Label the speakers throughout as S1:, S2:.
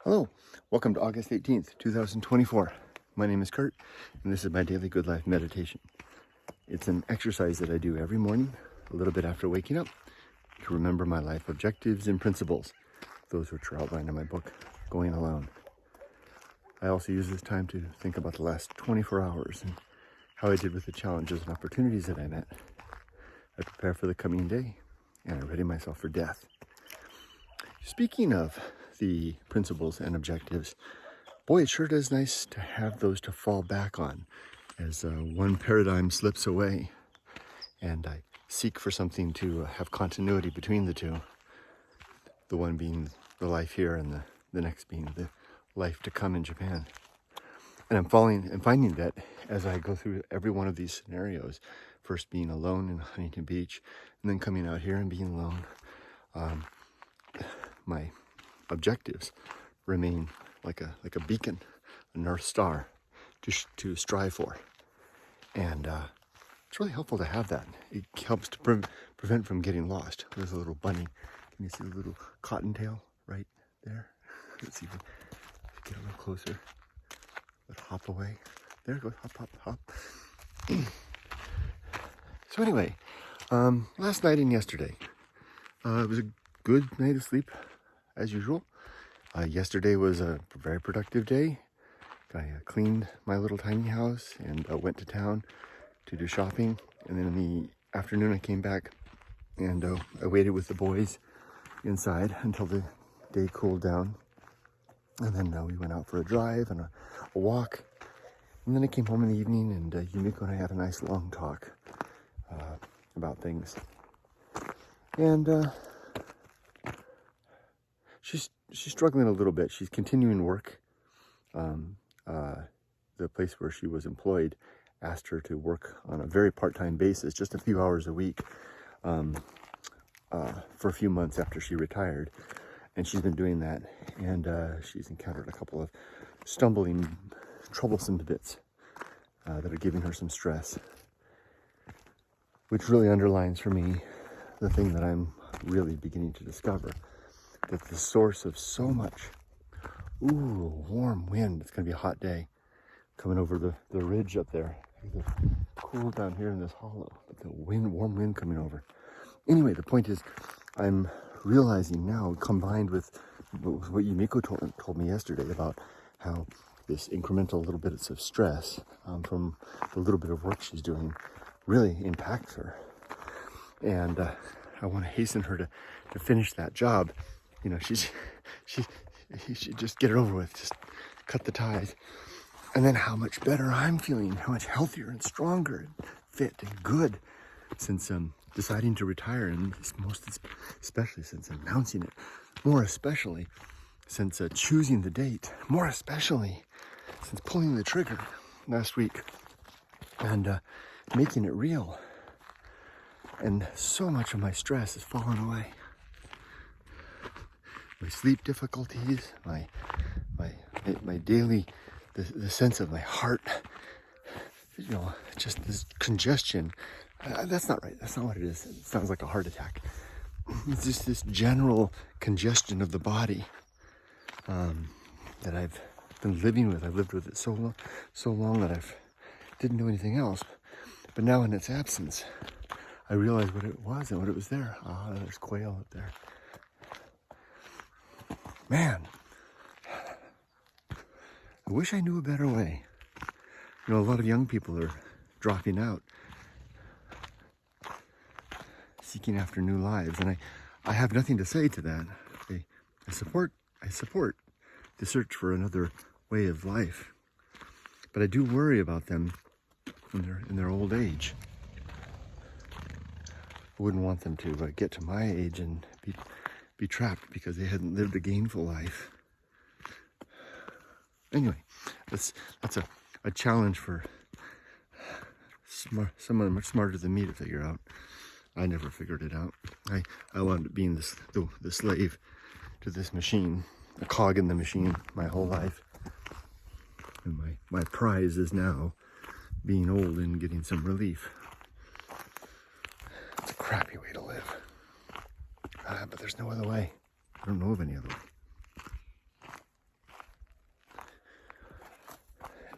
S1: Hello, welcome to August 18th, 2024. My name is Kurt, and this is my daily good life meditation. It's an exercise that I do every morning, a little bit after waking up, to remember my life objectives and principles, those which are outlined in my book, Going Alone. I also use this time to think about the last 24 hours and how I did with the challenges and opportunities that I met. I prepare for the coming day, and I ready myself for death. Speaking of the principles and objectives, boy, it sure does nice to have those to fall back on as one paradigm slips away and I seek for something to have continuity between the two. The one being the life here and the next being the life to come in Japan. And I'm finding that as I go through every one of these scenarios, first being alone in Huntington Beach and then coming out here and being alone, my objectives remain like a beacon, a North Star to strive for. And it's really helpful to have that. It helps to prevent from getting lost. There's a little bunny. Can you see the little cottontail right there? Let's see if we get a little closer. Let's hop away. There it goes. Hop, hop, hop. So anyway, last night and yesterday, it was a good night of sleep, as usual. Yesterday was a very productive day. I cleaned my little tiny house and went to town to do shopping. And then in the afternoon I came back and I waited with the boys inside until the day cooled down. And then we went out for a drive and a walk. And then I came home in the evening and Yumiko and I had a nice long talk about things. And she's struggling a little bit. She's continuing work. The place where she was employed asked her to work on a very part-time basis, just a few hours a week, for a few months after she retired. And she's been doing that. And she's encountered a couple of stumbling, troublesome bits that are giving her some stress, which really underlines for me the thing that I'm really beginning to discover, that the source of so much, warm wind, it's going to be a hot day, coming over the ridge up there. It's cool down here in this hollow, but the warm wind coming over. Anyway, the point is, I'm realizing now, combined with what Yumiko told me yesterday about how this incremental little bits of stress from the little bit of work she's doing really impacts her. And I want to hasten her to finish that job. You know, she should just get it over with, just cut the ties. And then how much better I'm feeling, how much healthier and stronger and fit and good since deciding to retire, and most especially since announcing it, more especially since choosing the date, more especially since pulling the trigger last week and making it real. And so much of my stress has fallen away. My sleep difficulties, my daily, the sense of my heart, you know, just this congestion. That's not right. That's not what it is. It sounds like a heart attack. It's just this general congestion of the body that I've been living with. I've lived with it so long that I didn't do anything else. But now in its absence, I realized what it was and what it was there. There's quail up there. Man, I wish I knew a better way. You know, a lot of young people are dropping out, seeking after new lives, and I have nothing to say to that. I support the search for another way of life, but I do worry about them in their old age. I wouldn't want them to get to my age and be trapped because they hadn't lived a gainful life. Anyway, that's a challenge for someone much smarter than me to figure out. I never figured it out. I wound up being the slave to this machine, a cog in the machine my whole life. And my prize is now being old and getting some relief. It's a crappy way to live. But there's no other way. I don't know of any other way.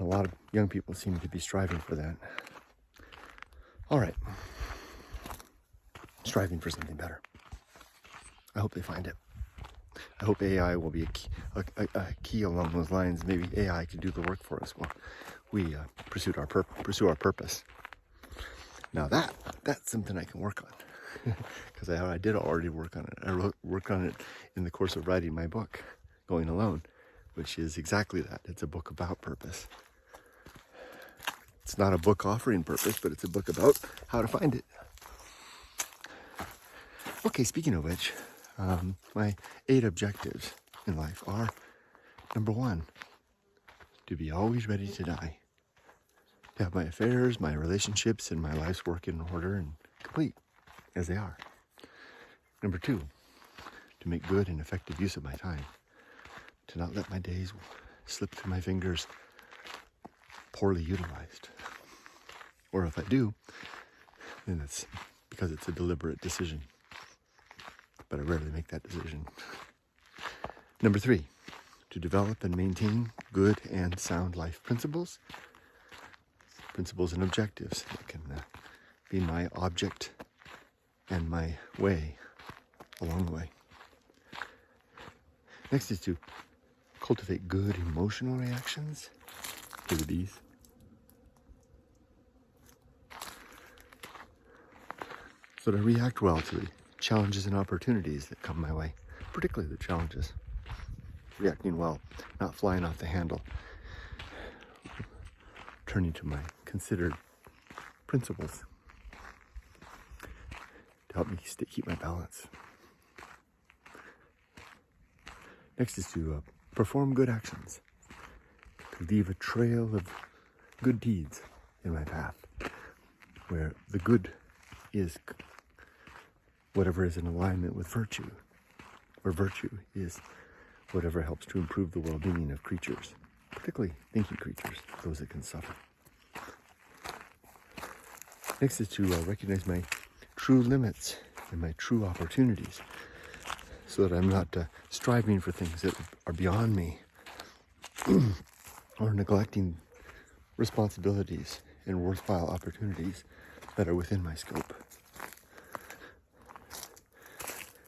S1: A lot of young people seem to be striving for that. All right. Striving for something better. I hope they find it. I hope AI will be a key along those lines. Maybe AI can do the work for us while we pursue our purpose. Now that's something I can work on, because I did already work on it. I worked on it in the course of writing my book, Going Alone, which is exactly that. It's a book about purpose. It's not a book offering purpose, but it's a book about how to find it. Okay, speaking of which, my 8 objectives in life are, number 1, to be always ready to die. To have my affairs, my relationships, and my life's work in order and complete as they are. Number 2, to make good and effective use of my time. To not let my days slip through my fingers poorly utilized. Or if I do, then it's because it's a deliberate decision. But I rarely make that decision. Number 3, to develop and maintain good and sound life principles and objectives that can be my object and my way along the way. Next is to cultivate good emotional reactions to the bees. So to react well to the challenges and opportunities that come my way, particularly the challenges. Reacting well, not flying off the handle. Turning to my considered principles to help me keep my balance. Next is to perform good actions, to leave a trail of good deeds in my path, where the good is whatever is in alignment with virtue, or virtue is whatever helps to improve the well-being of creatures, particularly thinking creatures, those that can suffer. Next is to recognize my true limits and my true opportunities, so that I'm not striving for things that are beyond me, or neglecting responsibilities and worthwhile opportunities that are within my scope.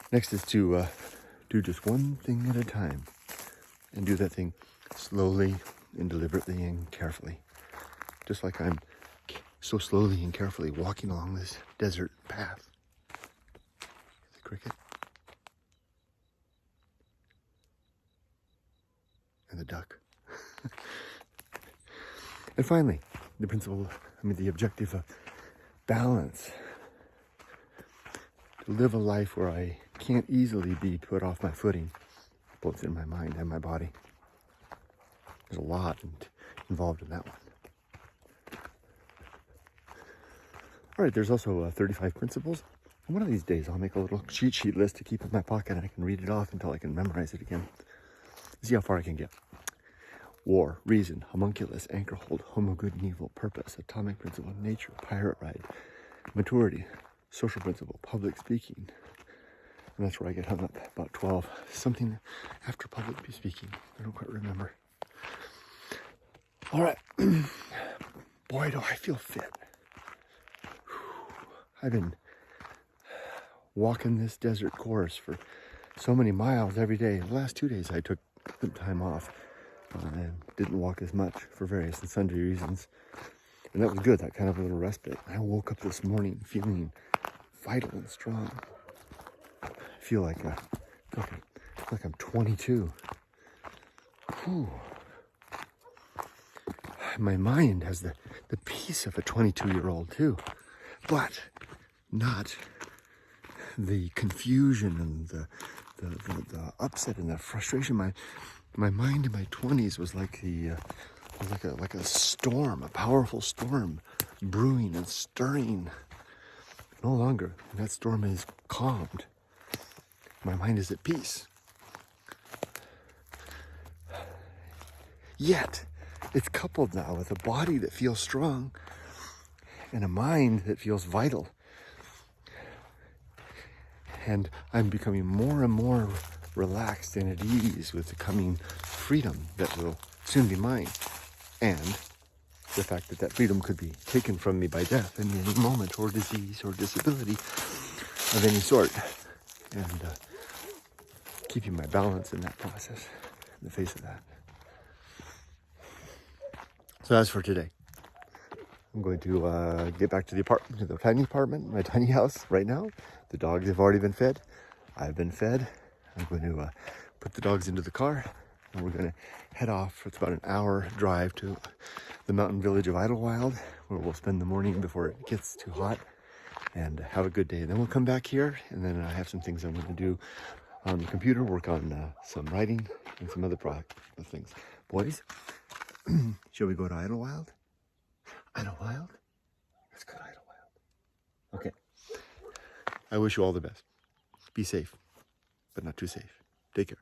S1: Next is to do just one thing at a time, and do that thing slowly and deliberately and carefully. Just like I'm so slowly and carefully walking along this desert path. The cricket. And the duck. And finally, the objective of balance. To live a life where I can't easily be put off my footing, both in my mind and my body. There's a lot involved in that one. All right, there's also 35 principles. And one of these days, I'll make a little cheat sheet list to keep in my pocket, and I can read it off until I can memorize it again. See how far I can get. War, reason, homunculus, anchor hold, homo, good and evil, purpose, atomic principle, nature, pirate ride, maturity, social principle, public speaking. And that's where I get hung up, about 12. Something after public speaking. I don't quite remember. All right. Boy, do I feel fit. I've been walking this desert course for so many miles every day. The last 2 days I took some time off and didn't walk as much for various and sundry reasons. And that was good, that kind of a little respite. I woke up this morning feeling vital and strong. I feel like I'm 22. Whew. My mind has the peace of a 22-year-old too, but not the confusion and the upset and the frustration. My mind in my 20s was like a storm, a powerful storm, brewing and stirring. No longer. That storm is calmed. My mind is at peace. Yet, it's coupled now with a body that feels strong and a mind that feels vital. And I'm becoming more and more relaxed and at ease with the coming freedom that will soon be mine. And the fact that that freedom could be taken from me by death in any moment, or disease, or disability of any sort, and keeping my balance in that process, in the face of that. So as for today, I'm going to get back to the apartment, to the tiny apartment, my tiny house right now. The dogs have already been fed. I've been fed. I'm going to put the dogs into the car, and we're going to head off. It's about an hour drive to the mountain village of Idlewild, where we'll spend the morning before it gets too hot, and have a good day. Then we'll come back here, and then I have some things I'm going to do on the computer, work on some writing and some other things. Boys, shall we go to Idlewild? Idlewild? Let's go to Idlewild. Okay. I wish you all the best. Be safe, but not too safe. Take care.